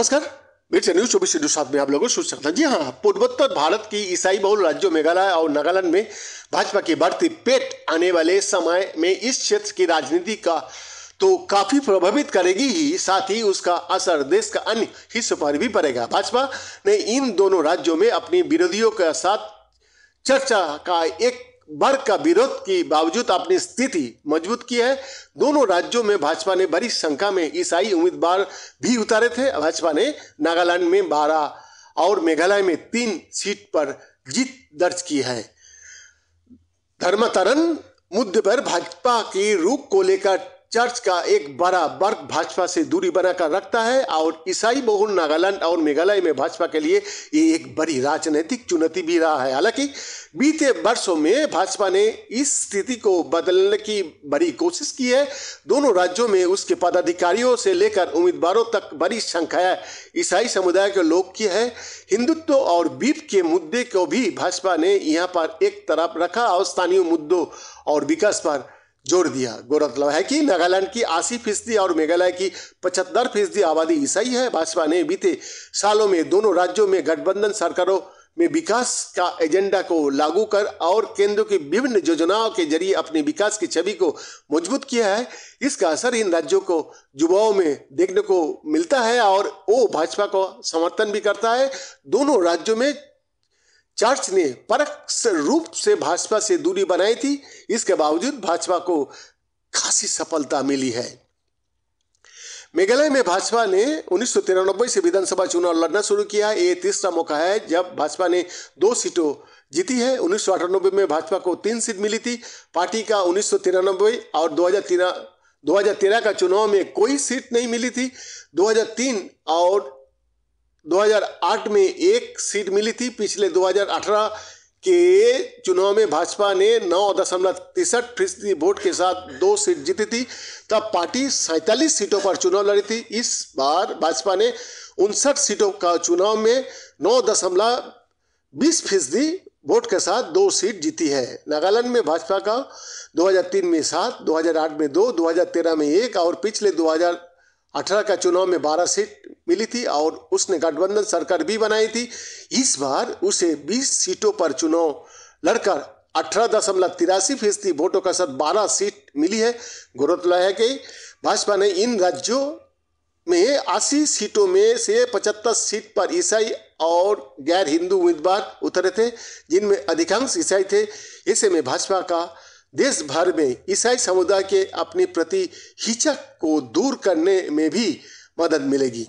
नमस्कार, मेरे न्यूज 24/7 में आप लोगों को सूच सकता। जी हाँ, पूर्वोत्तर भारत की ईसाई बहुल राज्यों मेघालय और नागालैंड में भाजपा की बढ़ती पेट आने वाले समय में इस क्षेत्र की राजनीति का तो काफी प्रभावित करेगी ही, साथ ही उसका असर देश का अन्य हिस्सों पर भी पड़ेगा। भाजपा ने इन दोनों राज्यों में अपनी विरोधियों के साथ चर्चा का एक वर्ग का विरोध के बावजूद अपनी स्थिति मजबूत की है। दोनों राज्यों में भाजपा ने बड़ी संख्या में ईसाई उम्मीदवार भी उतारे थे। भाजपा ने नागालैंड में 12 और मेघालय में 3 सीट पर जीत दर्ज की है। धर्मांतरण मुद्दे पर भाजपा की रुख को लेकर चर्च का एक बड़ा वर्ग भाजपा से दूरी बनाकर रखता है और ईसाई बहुल नागालैंड और मेघालय में भाजपा के लिए ये एक बड़ी राजनीतिक चुनौती भी रहा है। हालांकि बीते वर्षों में भाजपा ने इस स्थिति को बदलने की बड़ी कोशिश की है। दोनों राज्यों में उसके पदाधिकारियों से लेकर उम्मीदवारों तक बड़ी संख्या ईसाई समुदाय के लोग की है। हिंदुत्व और बीफ के मुद्दे को भी भाजपा ने यहाँ पर एक तरफ रखा और स्थानीय मुद्दों और विकास पर जोड़ दिया। गौरतलब है कि नागालैंड की 80% और मेघालय की 75% आबादी ईसाई है। भाजपा ने बीते सालों में दोनों राज्यों में गठबंधन सरकारों में विकास का एजेंडा को लागू कर और केंद्र की विभिन्न योजनाओं के जरिए अपने विकास की छवि को मजबूत किया है। इसका असर इन राज्यों को युवाओं में देखने को मिलता है और वो भाजपा को समर्थन भी करता है। दोनों राज्यों में चर्च ने परोक्ष रूप से भाजपा से दूरी बनाई थी। इसके बावजूद भाजपा को खासी सफलता मिली है। मेघालय में भाजपा ने 1993 से विधानसभा चुनाव लड़ना शुरू किया। ये तीसरा मौका है जब भाजपा ने 2 सीटों जीती है। 1998 में भाजपा को 3 सीट मिली थी। पार्टी का 1993 और 2013 का चुनाव में कोई सीट नहीं मिली थी। 2003 और 2008 में 1 सीट मिली थी। पिछले 2018 के चुनाव में भाजपा ने 9.63% वोट के साथ 2 सीट जीती थी। तब पार्टी 47 सीटों पर चुनाव लड़ी थी। इस बार भाजपा ने 59 सीटों का चुनाव में 9.20% वोट के साथ 2 सीट जीती है। नागालैंड में भाजपा का 2003 में 7, 2008 में 2, 2013 में 1 और पिछले 2018 का चुनाव में 12 सीट मिली थी और उसने गठबंधन सरकार भी बनाई थी। इस बार उसे 20 सीटों पर चुनाव लड़कर 18.83% वोटों के साथ 12 सीट मिली है। गौरतलब है कि भाजपा ने इन राज्यों में 80 सीटों में से 75 सीट पर ईसाई और गैर हिंदू उम्मीदवार उतरे थे, जिनमें अधिकांश ईसाई थे। ऐसे में भाजपा का देश भर में ईसाई समुदाय के अपने प्रति हिचक को दूर करने में भी मदद मिलेगी।